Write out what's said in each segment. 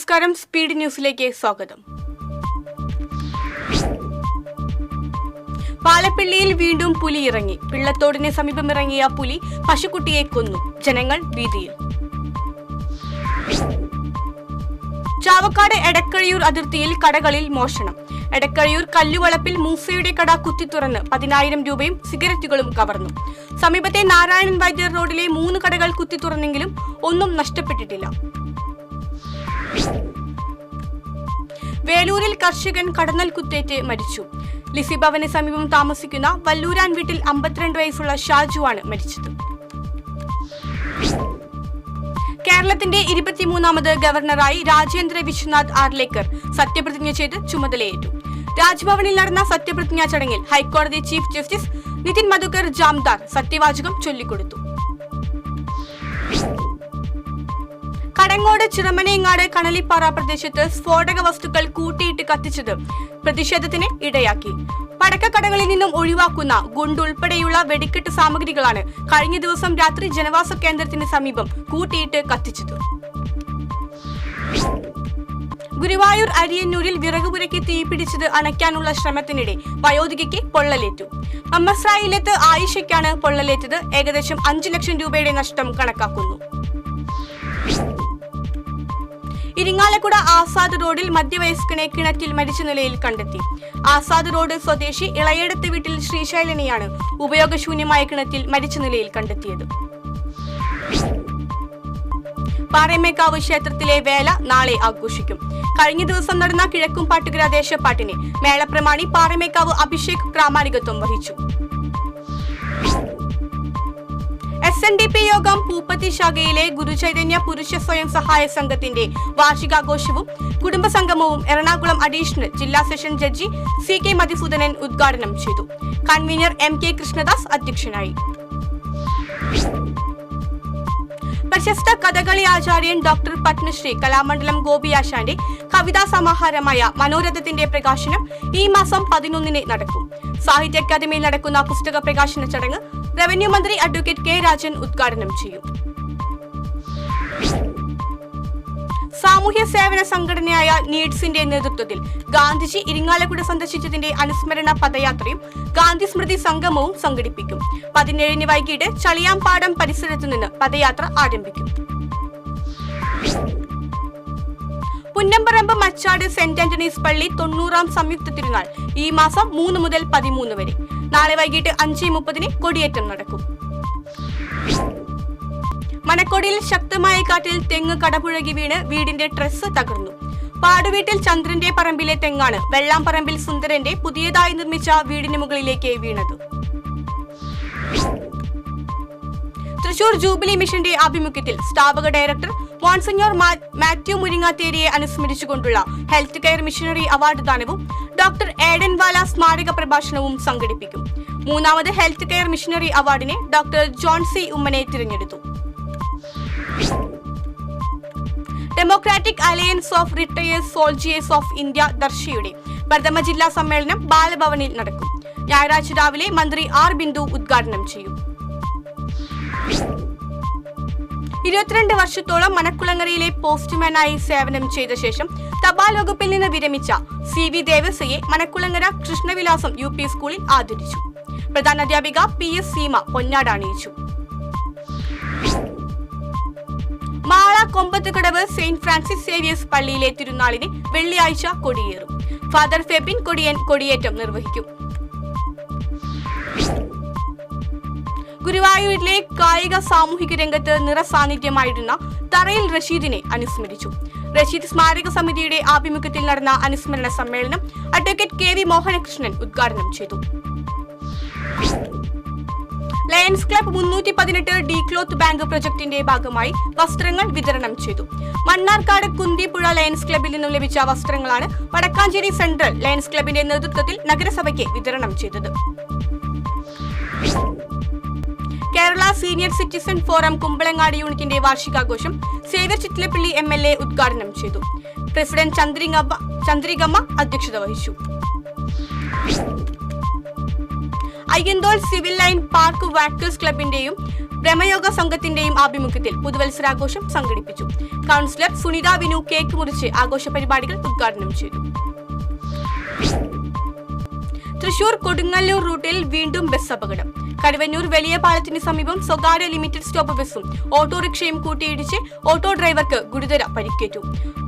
നമസ്കാരം, സ്പീഡ് ന്യൂസിലേക്ക് സ്വാഗതം. പാലപ്പിള്ളിയിൽ വീണ്ടും പുലി ഇറങ്ങി. പിള്ളത്തോടിന് സമീപം ഇറങ്ങിയ പുലി പശുക്കുട്ടിയെ കൊന്നു. ജനങ്ങൾ ഭീതിയിൽ. ചാവക്കാട് എടക്കഴിയൂർ അതിർത്തിയിൽ കടകളിൽ മോഷണം. എടക്കഴിയൂർ കല്ലുവളപ്പിൽ മൂസയുടെ കട കുത്തിത്തുറന്ന് 10,000 രൂപയും സിഗരറ്റുകളും കവർന്നു. സമീപത്തെ നാരായണൻ വൈദ്യർ റോഡിലെ 3 കടകൾ കുത്തിത്തുറന്നെങ്കിലും ഒന്നും നഷ്ടപ്പെട്ടിട്ടില്ല. വേലൂരിൽ കർഷകൻ കടന്നൽ കുത്തേറ്റ് മരിച്ചു. ലിസി ഭവന് സമീപം താമസിക്കുന്ന വല്ലൂരാൻ വീട്ടിൽ 52 വയസ്സുള്ള ഷാജുവാണ് മരിച്ചത്. കേരളത്തിന്റെ 23ാമത് ഗവർണറായി രാജേന്ദ്ര വിശ്വനാഥ് ആർലേക്കർ സത്യപ്രതിജ്ഞ ചെയ്ത് ചുമതലയേറ്റു. രാജ്ഭവനിൽ നടന്ന സത്യപ്രതിജ്ഞാ ചടങ്ങിൽ ഹൈക്കോടതി ചീഫ് ജസ്റ്റിസ് നിതിൻ മധുകർ ജാംദാർ സത്യവാചകം ചൊല്ലിക്കൊടുത്തു. കടങ്ങോട് ചിറമനേങ്ങാട് കണലിപ്പാറ പ്രദേശത്ത് സ്ഫോടക വസ്തുക്കൾ കൂട്ടിയിട്ട് കത്തിച്ചത് പ്രതിഷേധത്തിന് ഇടയാക്കി. പടക്കക്കടകളിൽ നിന്നും ഒഴിവാക്കുന്ന ഗുണ്ട് ഉൾപ്പെടെയുള്ള വെടിക്കെട്ട് സാമഗ്രികളാണ് കഴിഞ്ഞ ദിവസം രാത്രി ജനവാസ കേന്ദ്രത്തിന് സമീപം കൂട്ടിയിട്ട് കത്തിച്ചത്. ഗുരുവായൂർ അരിയന്നൂരിൽ വിറകുപുരയ്ക്ക് തീപിടിച്ചത് അണയ്ക്കാനുള്ള ശ്രമത്തിനിടെ വയോധികയ്ക്ക് പൊള്ളലേറ്റു. മമ്മസ്രായിലെത്ത് ആയിഷയ്ക്കാണ് പൊള്ളലേറ്റത്. ഏകദേശം 5 ലക്ഷം രൂപയുടെ നഷ്ടം കണക്കാക്കുന്നു. ഇരിങ്ങാലക്കുട ആസാദ് റോഡിൽ മധ്യവയസ്കനെ കിണറ്റിൽ മരിച്ച നിലയിൽ കണ്ടെത്തി. ആസാദ് റോഡ് സ്വദേശി ഇളയടത്ത് വീട്ടിൽ ശ്രീശൈലനെയാണ് ഉപയോഗശൂന്യമായ കിണറ്റിൽ മരിച്ച നിലയിൽ കണ്ടെത്തിയത്. പാറമേക്കാവ് ക്ഷേത്രത്തിലെ വേല നാളെ ആഘോഷിക്കും. കഴിഞ്ഞ ദിവസം നടന്ന കിഴക്കുംപാട്ടുകര ദേശപ്പാട്ടിന് മേളപ്രമാണി പാറമേക്കാവ് അഭിഷേക് പ്രാമാണികത്വം വഹിച്ചു. SNDP യോഗം പൂപ്പത്തി ശാഖയിലെ ഗുരുചൈതന്യ പുരുഷ സ്വയം സഹായ സംഘത്തിന്റെ വാർഷികാഘോഷവും കുടുംബസംഗമവും എറണാകുളം അഡീഷണൽ ജില്ലാ സെഷൻ ജഡ്ജി CK മധുസൂദനൻ ഉദ്ഘാടനം ചെയ്തു. കൺവീനർ MK കൃഷ്ണദാസ് അധ്യക്ഷനായി. പ്രശസ്ത കഥകളി ആചാര്യൻ ഡോക്ടർ പത്മശ്രീ കലാമണ്ഡലം ഗോപിയാശാന്റെ കവിതാ സമാഹാരമായ മനോരഥത്തിന്റെ പ്രകാശനം ഈ മാസം 11 നടക്കും. സാഹിത്യ അക്കാദമിയിൽ നടക്കുന്ന പുസ്തക പ്രകാശന ചടങ്ങ് റവന്യൂ മന്ത്രി അഡ്വക്കേറ്റ് K രാജൻ ഉദ്ഘാടനം ചെയ്യും. സാമൂഹ്യ സേവന സംഘടനയായ നീഡ്സിന്റെ നേതൃത്വത്തിൽ ഗാന്ധിജി ഇരിങ്ങാലക്കുട സന്ദർശിച്ചതിന്റെ അനുസ്മരണ പദയാത്രയും ഗാന്ധി സ്മൃതി സംഗമവും സംഘടിപ്പിക്കും. 17 വൈകിട്ട് ചളിയാംപാടം പരിസരത്തു നിന്ന് പദയാത്ര ആരംഭിക്കും. പുന്നമ്പറമ്പ് മച്ചാട് സെന്റ് ആന്റണീസ് പള്ളി 90ാം സംയുക്ത തിരുനാൾ ഈ മാസം 3 മുതൽ 13 വരെ. നാളെ വൈകിട്ട് 5:30 കൊടിയേറ്റം നടക്കും. മനക്കോടിയിൽ ശക്തമായ കാറ്റിൽ തെങ്ങ് കടപുഴകി വീണ് വീടിന്റെ ട്രസ് തകർന്നു. പാടുവീട്ടിൽ ചന്ദ്രന്റെ പറമ്പിലെ തെങ്ങാണ് വെള്ളാംപറമ്പിൽ സുന്ദരന്റെ പുതിയതായി നിർമ്മിച്ച വീടിന് മുകളിലേക്ക് വീണത്. തൃശൂർ ജൂബിലി മിഷന്റെ ആഭിമുഖ്യത്തിൽ സ്ഥാപക ഡയറക്ടർ മോൺസിഞ്ഞോർ മാത്യു മുരിങ്ങാത്തേരിയെ അനുസ്മരിച്ചുകൊണ്ടുള്ള ഹെൽത്ത് കെയർ മിഷനറി അവാർഡ് ദാനവും ഡോക്ടർ ഏഡൻ വാല സ്മാരക പ്രഭാഷണവും സംഘടിപ്പിക്കും. 3ാമത് ഹെൽത്ത് കെയർ മിഷനറി അവാർഡിനെ ഡോക്ടർ ജോൺ C ഉമ്മനെ തിരഞ്ഞെടുത്തു. Democratic alliance of retirees soldiers of India ദർശയുടെ പ്രഥമ ജില്ലാ സമ്മേളനം ബാലഭവനിൽ നടക്കും. ഞായറാഴ്ച രാവിലെ മന്ത്രി R ബിന്ദു ഉദ്ഘാടനം ചെയ്യും. 22 വർഷത്തോളം മനക്കുളങ്ങരയിലെ പോസ്റ്റ്മാനായി സേവനം ചെയ്ത ശേഷം തപാൽ വകുപ്പിൽ നിന്ന് വിരമിച്ച CV ദേവസ്യയെ മനക്കുളങ്ങര കൃഷ്ണവിലാസം UP സ്കൂളിൽ ആദരിച്ചു. പ്രധാനാധ്യാപിക PS സീമ പൊന്നാട അണിയിച്ചു. Mala Kombathukadavu Saint Francis Xavier's പള്ളിയിലെ തിരുനാളിന് വെള്ളിയാഴ്ച കൊടിയേറും. ഫാദർ ഫെബിൻ കൊടിയൻ കൊടിയേറ്റം നിർവഹിക്കും. ഗുരുവായൂരിലെ കായിക സാമൂഹിക രംഗത്ത് നിറസാന്നിധ്യമായിരുന്ന തറയിൽ റഷീദിനെ അനുസ്മരിച്ചു. റഷീദ് സ്മാരക സമിതിയുടെ ആഭിമുഖ്യത്തിൽ നടന്ന അനുസ്മരണ സമ്മേളനം അഡ്വക്കേറ്റ് KV മോഹനകൃഷ്ണൻ ഉദ്ഘാടനം ചെയ്തു. Lions club 318 D cloth bank പ്രൊജക്ടിന്റെ ഭാഗമായി വസ്ത്രങ്ങൾ വിതരണം ചെയ്തു. മണ്ണാർക്കാട് കുന്തിപ്പുഴ ലയൺസ് ക്ലബിൽ നിന്നും ലഭിച്ച വസ്ത്രങ്ങളാണ് വടക്കാഞ്ചേരി സെൻട്രൽ ലയൺസ് ക്ലബിന്റെ നേതൃത്വത്തിൽ നഗരസഭയ്ക്ക് വിതരണം ചെയ്തത്. Kerala senior citizen forum Kumbalangad യൂണിറ്റിന്റെ വാർഷികാഘോഷം സേവ്യർ ചിറ്റിലപ്പള്ളി MLA ഉദ്ഘാടനം ചെയ്തു. പ്രസിഡന്റ് ചന്ദ്രികമ്മ അധ്യക്ഷത വഹിച്ചു. Ayyanthole civil line park walkers ക്ലബിന്റെയും ബ്രഹ്മയോഗ സംഘത്തിന്റെയും ആഭിമുഖ്യത്തിൽ പുതുവത്സരാഘോഷം സംഘടിപ്പിച്ചു. കൗൺസിലർ സുനിത വിനു കേക്ക് മുറിച്ച് ആഘോഷ പരിപാടികൾ ഉദ്ഘാടനം ചെയ്തു. തൃശൂർ കൊടുങ്ങല്ലൂർ റൂട്ടിൽ വീണ്ടും ബസ് അപകടം. കരുവന്നൂർ വലിയ പാലത്തിന് സമീപം സ്വകാര്യ ലിമിറ്റഡ് സ്റ്റോപ്പ് ബസും ഓട്ടോറിക്ഷയും കൂട്ടിയിടിച്ച് ഓട്ടോ ഡ്രൈവർക്ക് ഗുരുതര പരിക്കേറ്റു.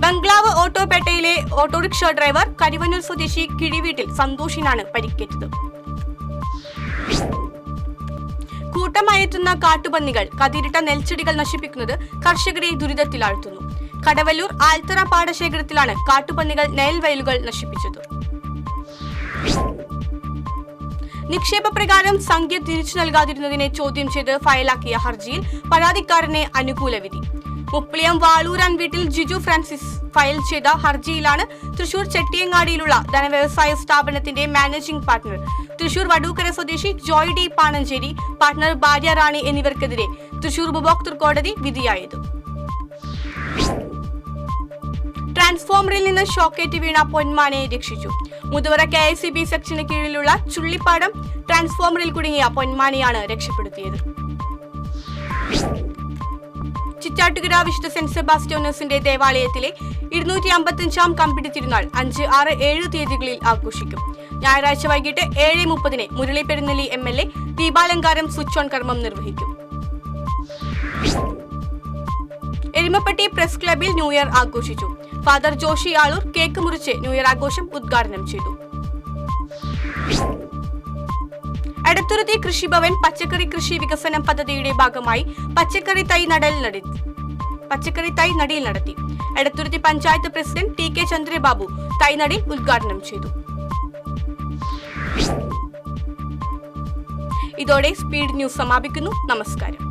ബംഗ്ലാവ് ഓട്ടോപേട്ടയിലെ ഓട്ടോറിക്ഷ ഡ്രൈവർ കരുവന്നൂർ സ്വദേശി കിഴിവീട്ടിൽ സന്തോഷിനാണ് പരിക്കേറ്റത്. കൂട്ടമായെത്തുന്ന കാട്ടുപന്നികൾ കതിരിട്ട നെൽച്ചെടികൾ നശിപ്പിക്കുന്നത് കർഷകരെ ദുരിതത്തിലാഴ്ത്തുന്നു. കടവല്ലൂർ ആൽത്തറ പാടശേഖരത്തിലാണ് കാട്ടുപന്നികൾ നെൽവയലുകൾ നശിപ്പിച്ചത്. നിക്ഷേപ പ്രകാരം സംഖ്യ തിരിച്ചു നൽകാതിരുന്നതിനെ ചോദ്യം ചെയ്ത് ഫയലാക്കിയ ഹർജിയിൽ പരാതിക്കാരന് അനുകൂല വിധി. മുപ്ലിയം വാളൂരാൻ വീട്ടിൽ ജിജു ഫ്രാൻസിസ് ഫയൽ ചെയ്ത ഹർജിയിലാണ് തൃശൂർ ചെട്ടിയങ്ങാടിയിലുള്ള ധനവ്യവസായ സ്ഥാപനത്തിന്റെ മാനേജിംഗ് പാർട്ണർ തൃശൂർ വടൂക്കര സ്വദേശി ജോയ് ഡി പാണഞ്ചേരി, പാർട്ണർ ഭാര്യ റാണി എന്നിവർക്കെതിരെ തൃശൂർ ഉപഭോക്തൃ കോടതി വിധിയായത്. ട്രാൻസ്ഫോമറിൽ നിന്ന് ഷോക്കേറ്റ് വീണ പൊന്മാനെ രക്ഷിച്ചു. മുതുവറ KICB സെക്ഷന് കീഴിലുള്ള ചുള്ളിപ്പാടം ട്രാൻസ്ഫോമറിൽ കുടുങ്ങിയ പൊന്മാനെയാണ് രക്ഷപ്പെടുത്തിയത്. ചിറ്റാട്ടുകര വിശുദ്ധ സെന്റ് സെബാസ്റ്റ്യോനസിന്റെ ദേവാലയത്തിലെ 255-ാം കമ്പിടി തിരുനാൾ 5, 6, 7 തീയതികളിൽ ആഘോഷിക്കും. ഞായറാഴ്ച വൈകിട്ട് 7:30 മുരളി പെരുന്നെല്ലി MLA ദീപാലങ്കാരം സ്വിച്ച് ഓൺ കർമ്മം നിർവഹിക്കും. എരുമപ്പെട്ടി പ്രസ് ക്ലബിൽ ന്യൂ ഇയർ ആഘോഷിച്ചു. ഫാദർ ജോഷി ആളൂർ കേക്ക് മുറിച്ച് ന്യൂ ഇയർ ആഘോഷം ഉദ്ഘാടനം ചെയ്തു. എടത്തുരുത്തി കൃഷിഭവൻ പച്ചക്കറി കൃഷി വികസനം പദ്ധതിയുടെ ഭാഗമായി പച്ചക്കറി തൈ നടീൽ നടത്തി. എടത്തുരുത്തി പഞ്ചായത്ത് പ്രസിഡന്റ് TK ചന്ദ്രബാബു തൈനടിൽ ഉദ്ഘാടനം ചെയ്തു. ഇതോടെ സ്പീഡ് ന്യൂസ് സമാപിക്കുന്നു. നമസ്കാരം.